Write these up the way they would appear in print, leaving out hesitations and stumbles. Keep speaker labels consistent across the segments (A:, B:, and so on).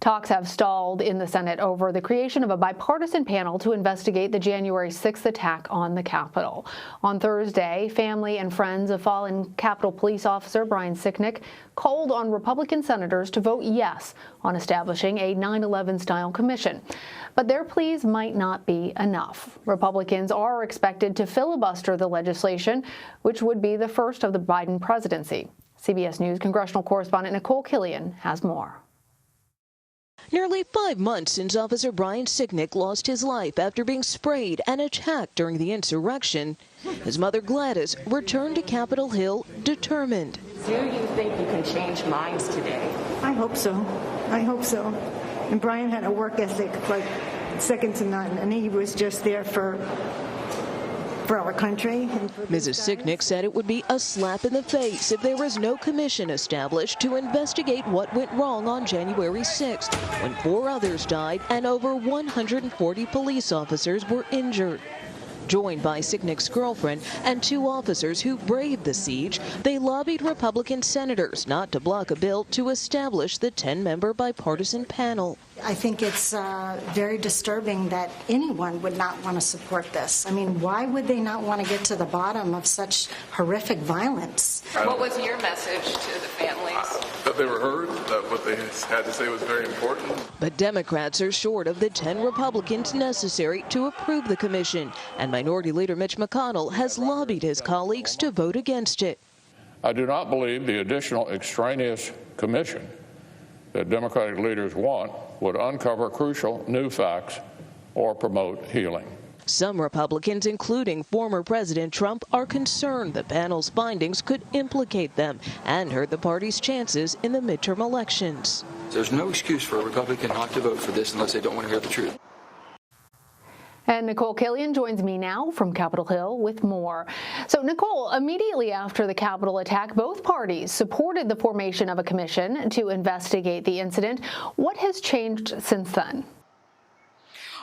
A: Talks have stalled in the Senate over the creation of a bipartisan panel to investigate the January 6th attack on the Capitol. On Thursday, family and friends of fallen Capitol Police officer Brian Sicknick called on Republican senators to vote yes on establishing a 9/11-style commission. But their pleas might not be enough. Republicans are expected to filibuster the legislation, which would be the first of the Biden presidency. CBS News congressional correspondent Nikole Killion has more.
B: Nearly 5 months since Officer Brian Sicknick lost his life after being sprayed and attacked during the insurrection, his mother Gladys returned to Capitol Hill determined.
C: Do you think you can change minds today?
D: I hope so. I hope so. And Brian had a work ethic like second to none, and he was just there for our country.
B: Mrs. Sicknick said it would be a slap in the face if there was no commission established to investigate what went wrong on January 6th, when 4 others died and over 140 police officers were injured. Joined by Sicknick's girlfriend and 2 officers who braved the siege, they lobbied Republican senators not to block a bill to establish the 10-member bipartisan panel.
E: I think it's very disturbing that anyone would not want to support this. I mean, why would they not want to get to the bottom of such horrific violence?
C: What was your message to the families?
F: That they were heard, that what they had to say was very important.
B: But Democrats are short of the 10 Republicans necessary to approve the commission, and Minority Leader Mitch McConnell has lobbied his colleagues to vote against it.
G: I do not believe the additional extraneous commission that Democratic leaders want would uncover crucial new facts or promote healing.
B: Some Republicans, including former President Trump, are concerned the panel's findings could implicate them and hurt the party's chances in the midterm elections.
H: There's no excuse for a Republican not to vote for this unless they don't want to hear the truth.
A: And Nikole Killion joins me now from Capitol Hill with more. So, Nikole, immediately after the Capitol attack, both parties supported the formation of a commission to investigate the incident. What has changed since then?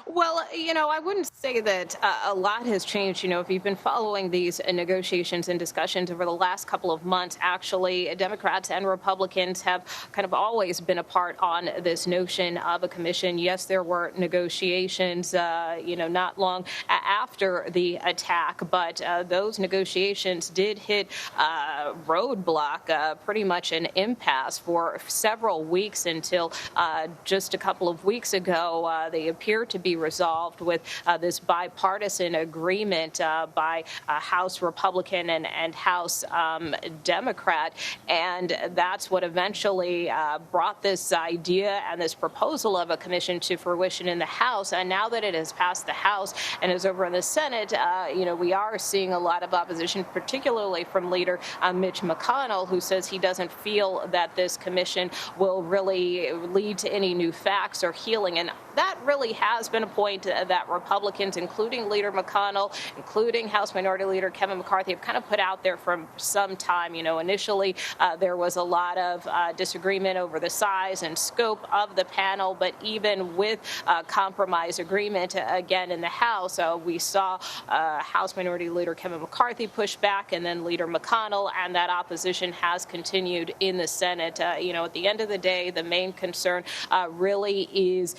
I: Well, I wouldn't say that a lot has changed. If you've been following these negotiations and discussions over the last couple of months, actually, Democrats and Republicans have kind of always been apart on this notion of a commission. Yes, there were negotiations, not long after the attack, but those negotiations did hit a roadblock, pretty much an impasse for several weeks until just a couple of weeks ago. They appear to be resolved with this bipartisan agreement by House Republican and House Democrat. And that's what eventually brought this idea and this proposal of a commission to fruition in the House. And now that it has passed the House and is over in the Senate, we are seeing a lot of opposition, particularly from Leader Mitch McConnell, who says he doesn't feel that this commission will really lead to any new facts or healing. And that really has been a point that Republicans, including Leader McConnell, including House Minority Leader Kevin McCarthy, have kind of put out there for some time. Initially there was a lot of disagreement over the size and scope of the panel, but even with compromise agreement again in the House, we saw House Minority Leader Kevin McCarthy push back, and then Leader McConnell, and that opposition has continued in the Senate. At the end of the day, the main concern really is,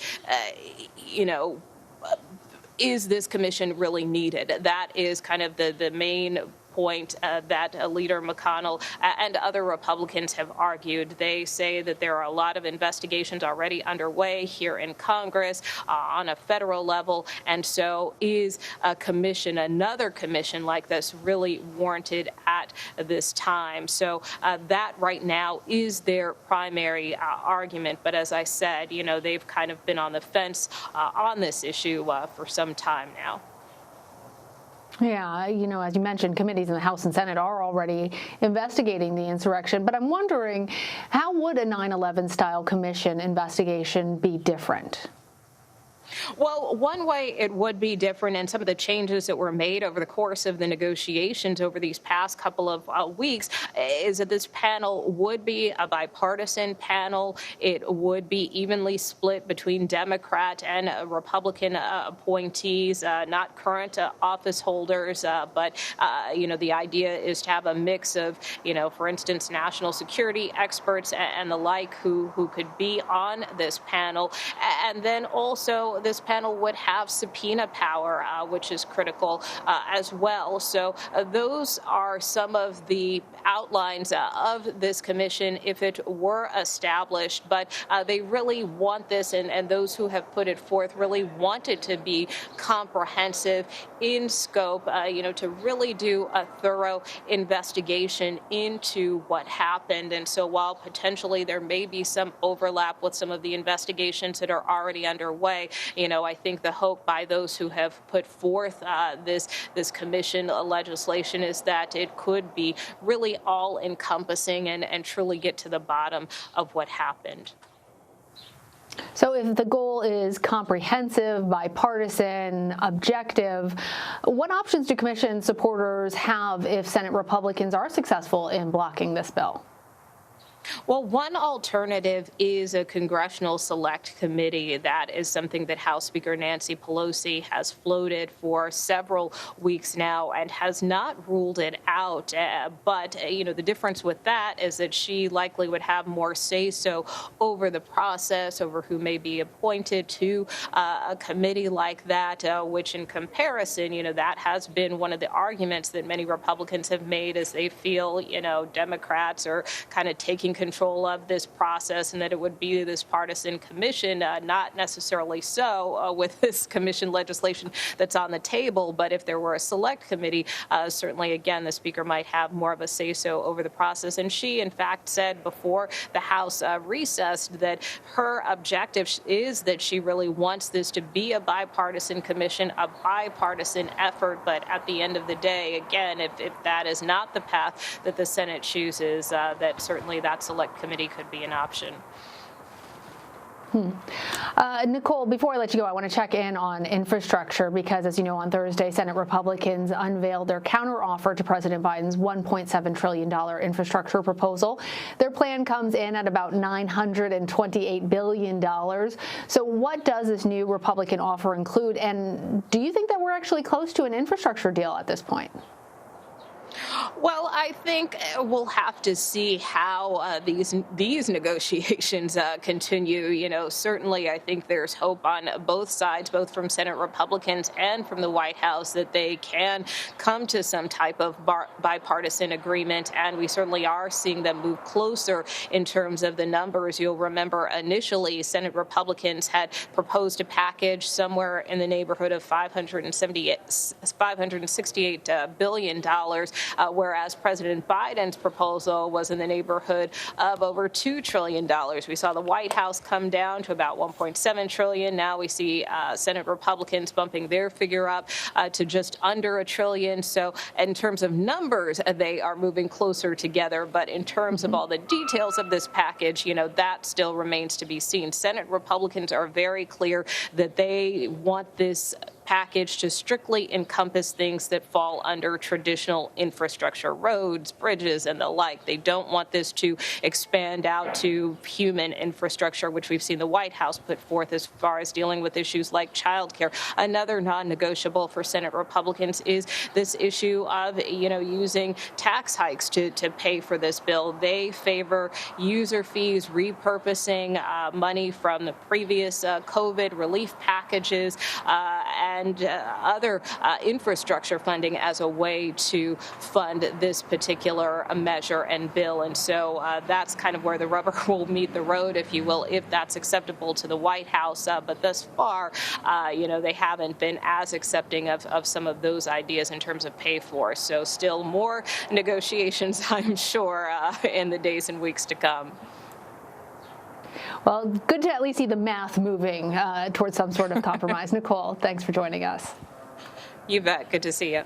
I: is this commission really needed? That is kind of the main point that Leader McConnell and other Republicans have argued. They say that there are a lot of investigations already underway here in Congress on a federal level, and so is a commission, another commission like this, really warranted at this time. So that right now is their primary argument. But as I said, they've kind of been on the fence on this issue for some time now.
A: Yeah, as you mentioned, committees in the House and Senate are already investigating the insurrection. But I'm wondering, how would a 9/11 style commission investigation be different?
I: Well, one way it would be different, and some of the changes that were made over the course of the negotiations over these past couple of weeks, is that this panel would be a bipartisan panel. It would be evenly split between Democrat and Republican appointees, not current office holders, but the idea is to have a mix of, for instance, national security experts and the like who could be on this panel. And then also this panel would have subpoena power, which is critical as well. So those are some of the outlines of this commission if it were established. But they really want this, and those who have put it forth really want it to be comprehensive in scope, to really do a thorough investigation into what happened. And so while potentially there may be some overlap with some of the investigations that are already underway, I think the hope by those who have put forth this commission legislation is that it could be really all-encompassing and truly get to the bottom of what happened.
A: So if the goal is comprehensive, bipartisan, objective, what options do commission supporters have if Senate Republicans are successful in blocking this bill?
I: Well, one alternative is a congressional select committee. That is something that House Speaker Nancy Pelosi has floated for several weeks now and has not ruled it out. But the difference with that is that she likely would have more say-so over the process, over who may be appointed to a committee like that, which in comparison, that has been one of the arguments that many Republicans have made as they feel, Democrats are kind of taking control of this process and that it would be this partisan commission, not necessarily so with this commission legislation that's on the table. But if there were a select committee, certainly, again, the speaker might have more of a say-so over the process. And she, in fact, said before the House recessed that her objective is that she really wants this to be a bipartisan commission, a bipartisan effort. But at the end of the day, again, if that is not the path that the Senate chooses, that certainly that select committee could be an option.
A: Nikole, before I let you go, I want to check in on infrastructure because, as you know, on Thursday, Senate Republicans unveiled their counteroffer to President Biden's $1.7 trillion infrastructure proposal. Their plan comes in at about $928 billion. So what does this new Republican offer include? And do you think that we're actually close to an infrastructure deal at this point?
I: Well, I think we'll have to see how these negotiations continue. Certainly I think there's hope on both sides, both from Senate Republicans and from the White House, that they can come to some type of bipartisan agreement. And we certainly are seeing them move closer in terms of the numbers. You'll remember initially Senate Republicans had proposed a package somewhere in the neighborhood of $568 billion. Whereas President Biden's proposal was in the neighborhood of over $2 trillion. We saw the White House come down to about $1.7 trillion. Now we see Senate Republicans bumping their figure up to just under $1 trillion. So in terms of numbers, they are moving closer together. But in terms of all the details of this package, that still remains to be seen. Senate Republicans are very clear that they want this package to strictly encompass things that fall under traditional infrastructure, roads, bridges, and the like. They don't want this to expand out to human infrastructure, which we've seen the White House put forth as far as dealing with issues like childcare. Another non-negotiable for Senate Republicans is this issue of, using tax hikes to pay for this bill. They favor user fees, repurposing money from the previous COVID relief packages, and other infrastructure funding as a way to fund this particular measure and bill. And so that's kind of where the rubber will meet the road, if you will, if that's acceptable to the White House. But thus far, they haven't been as accepting of some of those ideas in terms of pay for. So still more negotiations, I'm sure, in the days and weeks to come.
A: Well, good to at least see the math moving towards some sort of compromise. Nikole, thanks for joining us.
I: You bet. Good to see you.